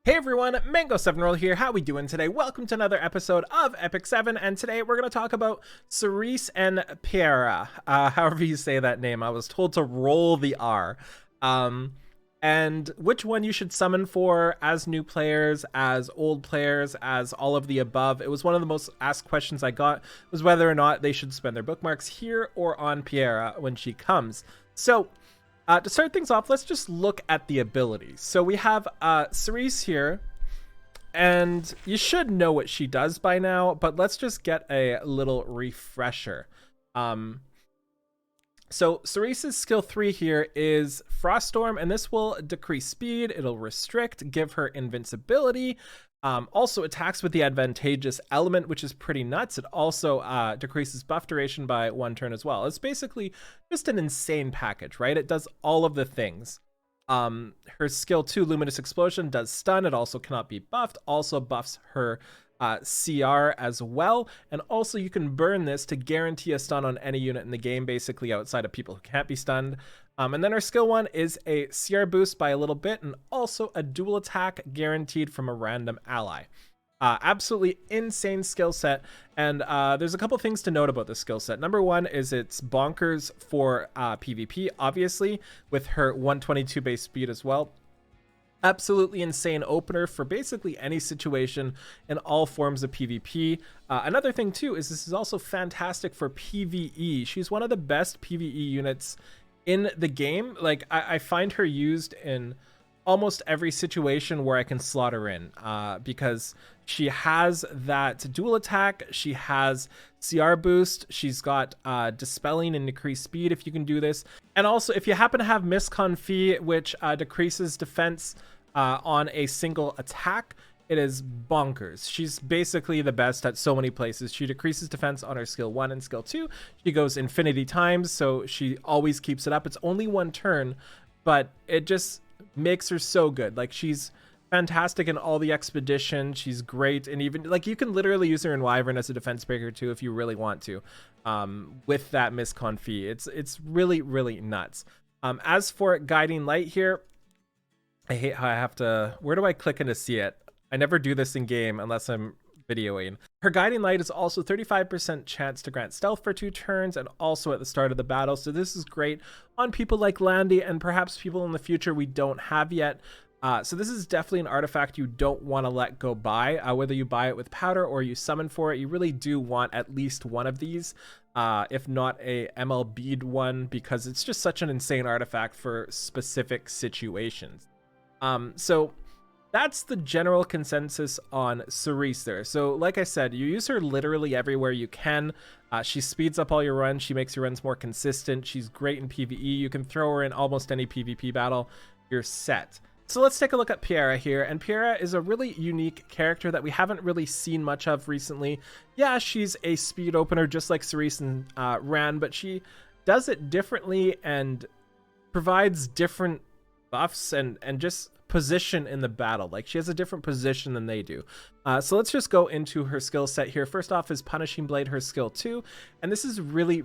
Hey everyone, Mango7Roll here. How we doing today? Welcome to another episode of Epic 7, and today we're going to talk about Cerise and Peira. However you say that name, I was told to roll the R. And which one you should summon for as new players, as old players, as all of the above. It was one of the most asked questions I got, was whether or not they should spend their bookmarks here or on Peira when she comes. So, to start things off, let's just look at the abilities. So we have Cerise here, and you should know what she does by now, but let's just get a little refresher. So Cerise's skill 3 here is Froststorm, and this will decrease speed, it'll restrict, give her invincibility. Also attacks with the advantageous element, which is pretty nuts. It also decreases buff duration by 1 turn as well. It's basically just an insane package, right? It does all of the things. Her skill 2, Luminous Explosion, does stun. It also cannot be buffed. Also buffs her CR as well. And also you can burn this to guarantee a stun on any unit in the game, basically outside of people who can't be stunned. And then our skill 1 is a CR boost by a little bit, and also a dual attack guaranteed from a random ally. Absolutely insane skill set, and there's a couple things to note about this skill set. Number 1 is it's bonkers for PvP, obviously, with her 122 base speed as well. Absolutely insane opener for basically any situation in all forms of PvP. Another thing too is this is also fantastic for PvE. She's one of the best PvE units in the game. Like I find her used in almost every situation where I can slot her in, because she has that dual attack, she has CR boost, she's got dispelling and decreased speed if you can do this, and also if you happen to have miscon fee, which decreases defense on a single attack, it is bonkers. She's basically the best at so many places. She decreases defense on her skill 1 and skill 2. She goes infinity times, so she always keeps it up. It's only 1 turn, but it just makes her so good. Like, she's fantastic in all the expedition. She's great, and even like you can literally use her in Wyvern as a defense breaker too if you really want to, with that miscon fee. It's really nuts. As for guiding light here, I hate how I have to, where do I click in to see it? I never do this in game unless I'm videoing. Her guiding light is also 35% chance to grant stealth for 2 turns, and also at the start of the battle. So this is great on people like Landy and perhaps people in the future we don't have yet. So this is definitely an artifact you don't want to let go by. Whether you buy it with powder or you summon for it, you really do want at least one of these, if not a MLB'd one, because it's just such an insane artifact for specific situations. So that's the general consensus on Cerise there. So like I said, you use her literally everywhere you can. She speeds up all your runs. She makes your runs more consistent. She's great in PvE. You can throw her in almost any PvP battle. You're set. So let's take a look at Peira here. And Peira is a really unique character that we haven't really seen much of recently. Yeah, she's a speed opener just like Cerise and Ran, but she does it differently and provides different buffs and just position in the battle. Like, she has a different position than they do. So let's just go into her skill set here. First off is Punishing Blade, her skill 2, and this is really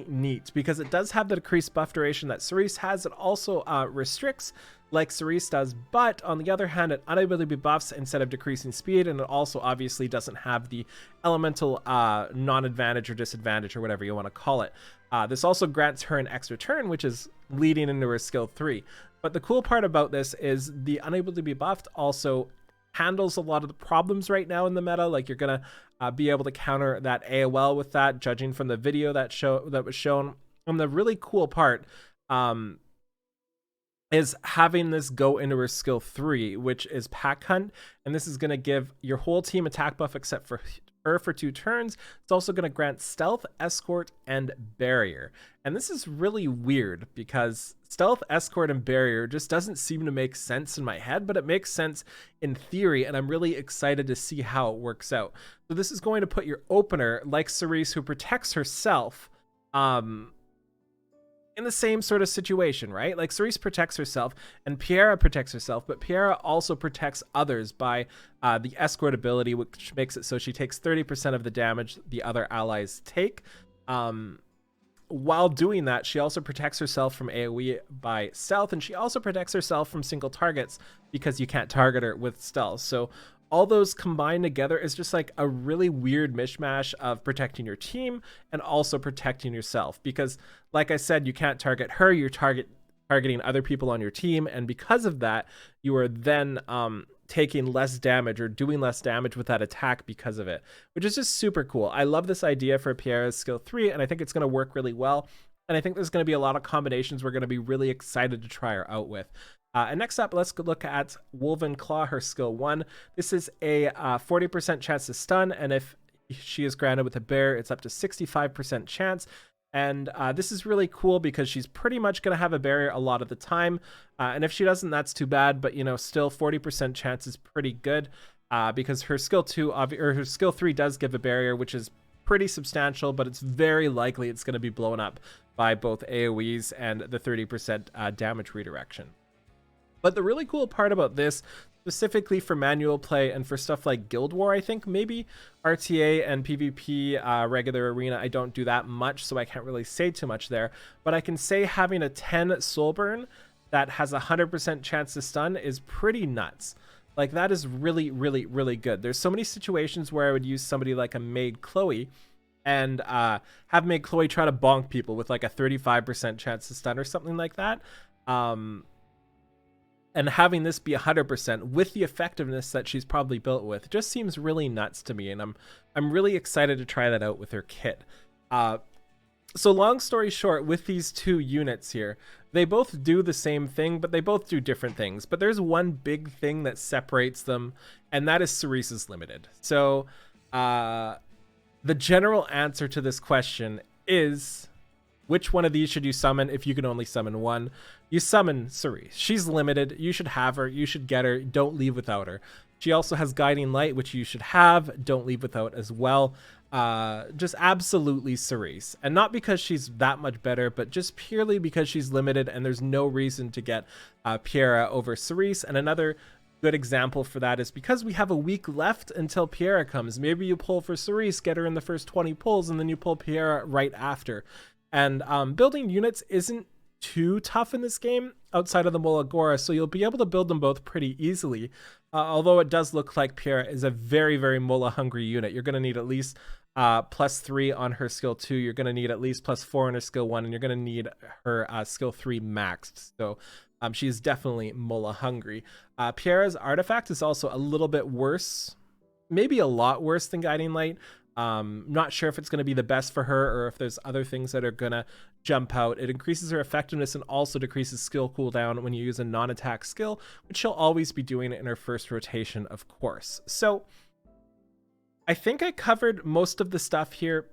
neat because it does have the decreased buff duration that Cerise has. It also restricts like Cerise does, but on the other hand, it unability buffs instead of decreasing speed, and it also obviously doesn't have the elemental non-advantage or disadvantage or whatever you want to call it. This also grants her an extra turn, which is leading into her skill 3. But the cool part about this is the unable to be buffed also handles a lot of the problems right now in the meta. Like, you're gonna be able to counter that AOL with that, judging from the video that was shown. And the really cool part is having this go into her skill 3, which is Pack Hunt, and this is gonna give your whole team attack buff except for her for 2 turns. It's also going to grant stealth, escort, and barrier. And this is really weird because stealth, escort, and barrier just doesn't seem to make sense in my head, but it makes sense in theory, and I'm really excited to see how it works out. So this is going to put your opener, like Cerise, who protects herself, in the same sort of situation, right? Like, Cerise protects herself and Peira protects herself, but Peira also protects others by the escort ability, which makes it so she takes 30% of the damage the other allies take. while doing that, she also protects herself from AoE by stealth, and she also protects herself from single targets because you can't target her with stealth. So all those combined together is just like a really weird mishmash of protecting your team and also protecting yourself, because like I said, you can't target her, you're targeting other people on your team, and because of that, you are then taking less damage or doing less damage with that attack because of it, which is just super cool. I love this idea for Peira's skill 3, and I think it's going to work really well, and I think there's going to be a lot of combinations we're going to be really excited to try her out with. And next up, let's look at Woven Claw, her skill 1. This is a 40% chance to stun, and if she is granted with a bear, it's up to 65% chance. And this is really cool because she's pretty much going to have a barrier a lot of the time. And if she doesn't, that's too bad. But, you know, still 40% chance is pretty good because her skill 2 or her skill 3 does give a barrier, which is pretty substantial, but it's very likely it's going to be blown up by both AoEs and the 30% damage redirection. But the really cool part about this, specifically for manual play and for stuff like Guild War, I think maybe RTA and PvP regular arena, I don't do that much, so I can't really say too much there. But I can say having a 10 soul burn that has a 100% chance to stun is pretty nuts. Like, that is really, really, really good. There's so many situations where I would use somebody like a Maid Chloe and have Maid Chloe try to bonk people with like a 35% chance to stun or something like that. And having this be 100% with the effectiveness that she's probably built with just seems really nuts to me, and I'm really excited to try that out with her kit. So long story short, with these two units here, they both do the same thing, but they both do different things. But there's one big thing that separates them, and that is Cerise is limited. So the general answer to this question is, which one of these should you summon if you can only summon one? You summon Cerise. She's limited. You should have her. You should get her. Don't leave without her. She also has Guiding Light, which you should have. Don't leave without as well. Just absolutely Cerise. And not because she's that much better, but just purely because she's limited and there's no reason to get Peira over Cerise. And another good example for that is because we have a week left until Peira comes. Maybe you pull for Cerise, get her in the first 20 pulls, and then you pull Peira right after. And building units isn't too tough in this game outside of the Molagora, so you'll be able to build them both pretty easily. Although it does look like Peira is a very, very Mola hungry unit. You're going to need at least +3 on her skill 2. You're going to need at least +4 on her skill 1, and you're going to need her skill 3 maxed. So she is definitely Mola hungry. Peira's artifact is also a little bit worse, maybe a lot worse than Guiding Light. Not sure if it's going to be the best for her or if there's other things that are going to jump out. It increases her effectiveness and also decreases skill cooldown when you use a non-attack skill, which she'll always be doing in her first rotation, of course. So I think I covered most of the stuff here.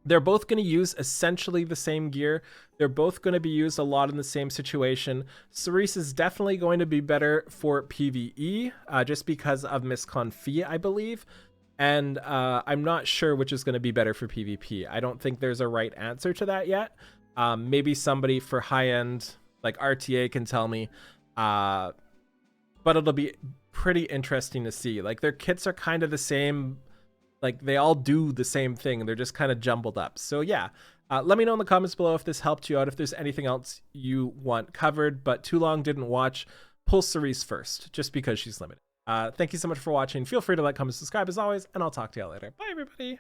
They're both going to use essentially the same gear. They're both going to be used a lot in the same situation. Cerise is definitely going to be better for PvE just because of Miscon Fee, I believe. And I'm not sure which is going to be better for PvP. I don't think there's a right answer to that yet. Maybe somebody for high-end, like RTA, can tell me. But it'll be pretty interesting to see. Like, their kits are kind of the same. Like, they all do the same thing. They're just kind of jumbled up. So, yeah. Let me know in the comments below if this helped you out, if there's anything else you want covered. But too long didn't watch. Pull Cerise first, just because she's limited. Thank you so much for watching. Feel free to like, comment, subscribe as always, and I'll talk to y'all later. Bye, everybody.